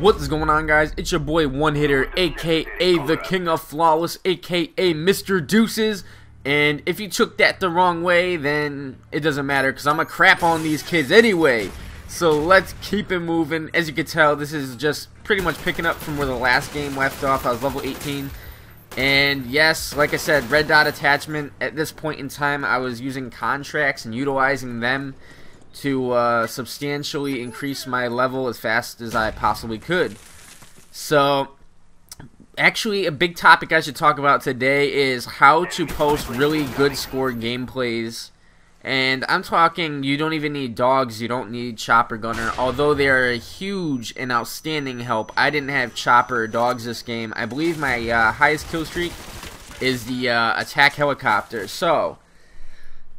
What is going on, guys? It's your boy One Hitter, aka the King of Flawless, aka Mr. Deuces. And if you took that the wrong way, then it doesn't matter, because I'm gonna crap on these kids anyway. So let's keep it moving. As you can tell, this is just pretty much picking up from where the last game left off. I was level 18. And yes, like I said, red dot attachment. At this point in time, I was using contracts and utilizing them to substantially increase my level as fast as I possibly could. So actually, a big topic I should talk about today is how to post really good score gameplays. And I'm talking, you don't even need dogs, you don't need chopper gunner, although they are a huge and outstanding help. I didn't have chopper or dogs this game. I believe my highest kill streak is the attack helicopter. So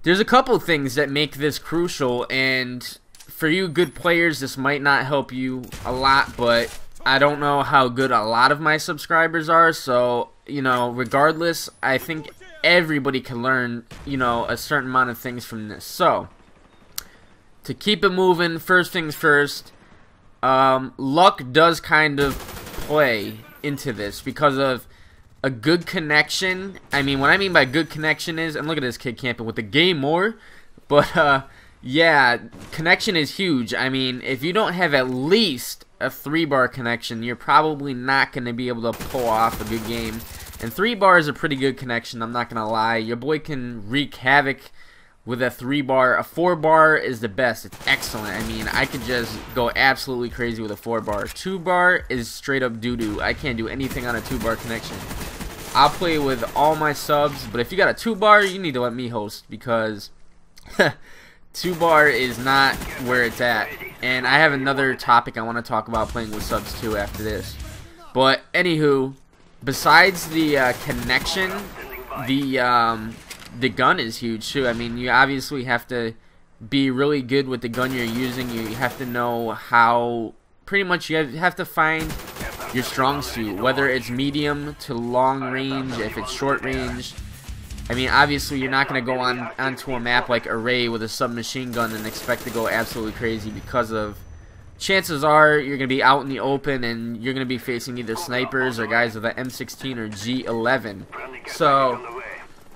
there's a couple things that make this crucial, and for you good players, this might not help you a lot, but I don't know how good a lot of my subscribers are, so, you know, regardless, I think everybody can learn, you know, a certain amount of things from this. So, to keep it moving, first things first, luck does kind of play into this because of a good connection. I mean, what I mean by good connection is, and look at this kid camping with the game more, but yeah, connection is huge. I mean, if you don't have at least a 3-bar connection, you're probably not going to be able to pull off a good game. And 3-bar is a pretty good connection, I'm not going to lie. Your boy can wreak havoc with a 3-bar. A 4-bar is the best. It's excellent. I mean, I could just go absolutely crazy with a 4-bar. 2-bar is straight up doo-doo. I can't do anything on a 2-bar connection. I'll play with all my subs, but if you got a 2-bar, you need to let me host, because 2-bar is not where it's at. And I have another topic I want to talk about playing with subs too after this. But anywho, besides the connection, the gun is huge too. I mean, you obviously have to be really good with the gun you're using. You have to know how, pretty much you have to find your strong suit, whether it's medium to long range, if it's short range. I mean, obviously you're not going to go onto a map like Array with a submachine gun and expect to go absolutely crazy, because of chances are you're going to be out in the open and you're going to be facing either snipers or guys with an M16 or G11. So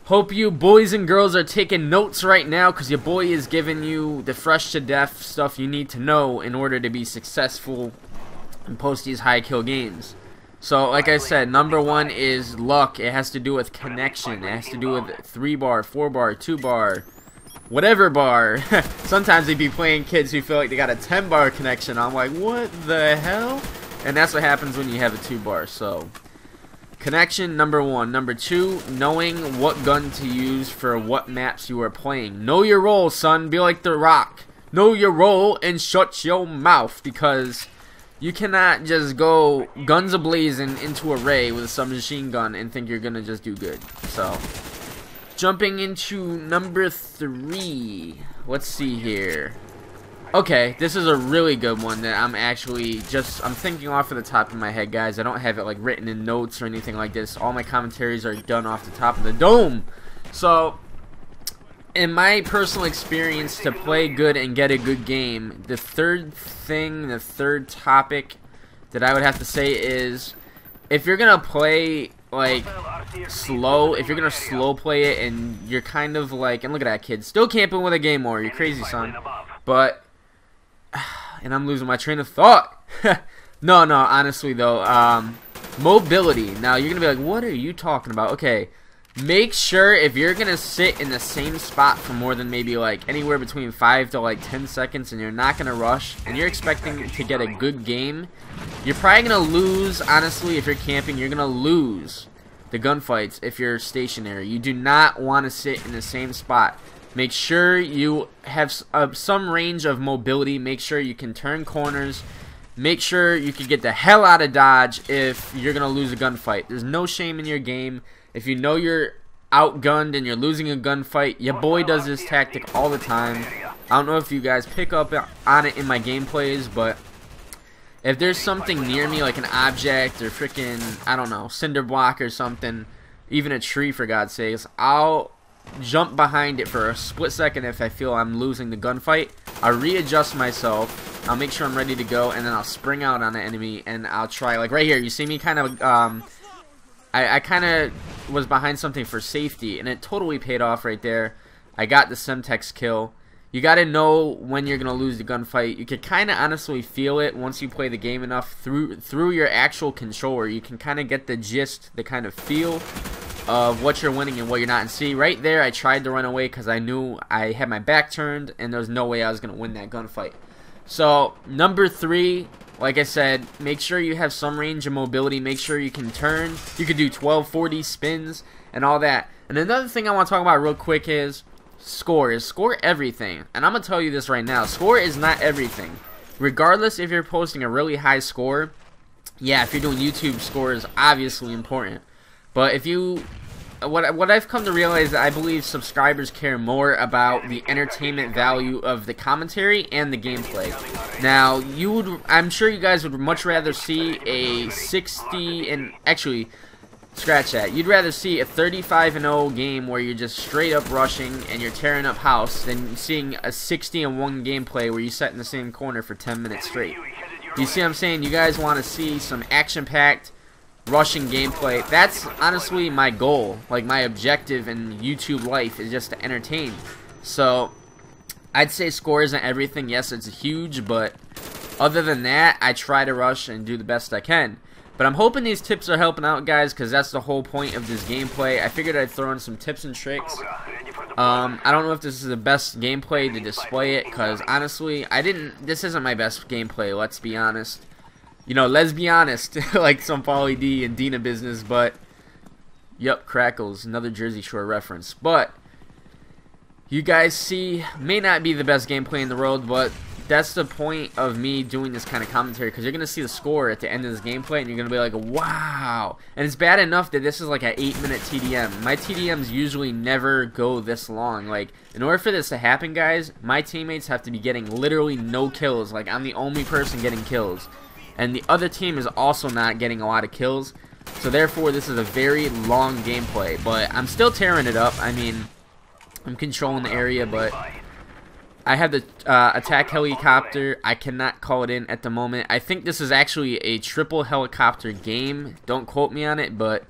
hope you boys and girls are taking notes right now, because your boy is giving you the fresh to death stuff you need to know in order to be successful and post these high kill games. So like I said, number one is luck. It has to do with connection. It has to do with 3-bar, 4-bar, 2-bar, whatever bar. Sometimes they be playing kids who feel like they got a 10-bar connection. I'm like, what the hell? And that's what happens when you have a 2-bar. So connection, number one. Number two, knowing what gun to use for what maps you are playing. Know your role, son. Be like The Rock. Know your role and shut your mouth, because you cannot just go guns a-blazing into Array with a submachine gun and think you're gonna just do good. So, jumping into number 3. Let's see here. Okay, this is a really good one that I'm actually I'm thinking off of the top of my head, guys. I don't have it like written in notes or anything like this. All my commentaries are done off the top of the dome. So, in my personal experience, to play good and get a good game, the third topic that I would have to say is, if you're gonna play like slow, if you're gonna slow play it and you're kind of like, and look at that kid still camping with a game more, you're crazy, son. But and I'm losing my train of thought. No, honestly though, mobility. Now you're gonna be like, what are you talking about? Okay, make sure if you're gonna sit in the same spot for more than maybe like anywhere between 5 to like 10 seconds, and you're not gonna rush, and you're expecting to get a good game, you're probably gonna lose. Honestly, if you're camping, you're gonna lose the gunfights if you're stationary. You do not want to sit in the same spot. Make sure you have some range of mobility. Make sure you can turn corners. Make sure you can get the hell out of dodge if you're gonna lose a gunfight. There's no shame in your game. If you know you're outgunned and you're losing a gunfight, your boy does this tactic all the time. I don't know if you guys pick up on it in my gameplays, but if there's something near me, like an object or freaking, I don't know, cinder block or something, even a tree for God's sakes, I'll jump behind it for a split second if I feel I'm losing the gunfight. I'll readjust myself, I'll make sure I'm ready to go, and then I'll spring out on the enemy, and I'll try, like right here, you see me kind of, I kind of was behind something for safety, and it totally paid off right there. I got the Semtex kill. You got to know when you're going to lose the gunfight. You can kind of honestly feel it once you play the game enough through your actual controller. You can kind of get the gist, the kind of feel of what you're winning and what you're not. And see, right there, I tried to run away because I knew I had my back turned and there was no way I was going to win that gunfight. So, number 3, like I said, make sure you have some range of mobility. Make sure you can turn. You can do 1240 spins and all that. And another thing I want to talk about real quick is score. Score everything. And I'm going to tell you this right now. Score is not everything. Regardless if you're posting a really high score, yeah, if you're doing YouTube, score is obviously important. But if you... What I've come to realize, I believe subscribers care more about the entertainment value of the commentary and the gameplay. Now, I'm sure you guys would much rather see a 60 and actually scratch that. You'd rather see a 35-0 game where you're just straight up rushing and you're tearing up house than seeing a 60-1 gameplay where you sit in the same corner for 10 minutes straight. You see what I'm saying? You guys want to see some action-packed rushing gameplay. That's honestly my goal, like my objective in YouTube life is just to entertain. So I'd say score isn't everything. Yes, it's huge, but other than that, I try to rush and do the best I can. But I'm hoping these tips are helping out, guys, because that's the whole point of this gameplay. I figured I'd throw in some tips and tricks. I don't know if this is the best gameplay to display it, because honestly, this isn't my best gameplay, let's be honest. You know, let's be honest, like some Pauly D and Dina business, but, yep, Crackles, another Jersey Shore reference. But, you guys see, may not be the best gameplay in the world, but that's the point of me doing this kind of commentary, because you're going to see the score at the end of this gameplay, and you're going to be like, wow. And it's bad enough that this is like an 8-minute TDM. My TDMs usually never go this long. Like, in order for this to happen, guys, my teammates have to be getting literally no kills. Like, I'm the only person getting kills. And the other team is also not getting a lot of kills. So therefore, this is a very long gameplay. But I'm still tearing it up. I mean, I'm controlling the area, but I have the attack helicopter. I cannot call it in at the moment. I think this is actually a triple helicopter game. Don't quote me on it, but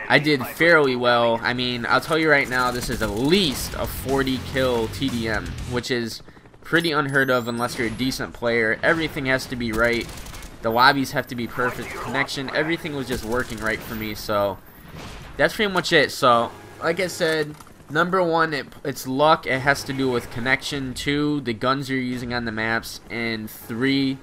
I did fairly well. I mean, I'll tell you right now, this is at least a 40 kill TDM, which is pretty unheard of unless you're a decent player. Everything has to be right. The lobbies have to be perfect. Connection, everything was just working right for me. So that's pretty much it. So like I said, number 1, it's luck. It has to do with connection. 2, the guns you're using on the maps. And 3,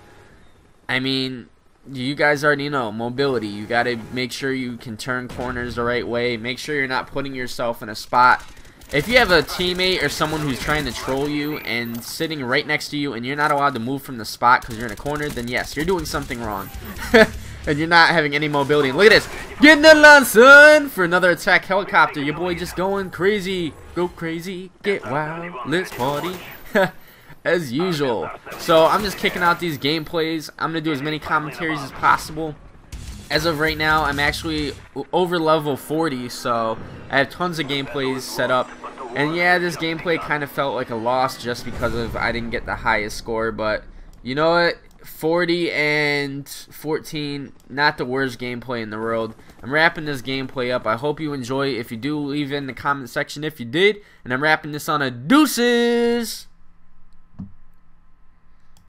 I mean, you guys already know, mobility. You got to make sure you can turn corners the right way. Make sure you're not putting yourself in a spot. If you have a teammate or someone who's trying to troll you and sitting right next to you and you're not allowed to move from the spot because you're in a corner, then yes, you're doing something wrong. And you're not having any mobility. And look at this. Get in the line, son, for another attack helicopter. Your boy just going crazy. Go crazy. Get wild. Let's party. As usual. So I'm just kicking out these gameplays. I'm going to do as many commentaries as possible. As of right now, I'm actually over level 40, so I have tons of gameplays set up. And yeah, this gameplay kind of felt like a loss just because of I didn't get the highest score, but you know what? 40 and 14, not the worst gameplay in the world. I'm wrapping this gameplay up. I hope you enjoy. If you do, leave in the comment section if you did. And I'm wrapping this on a deuces.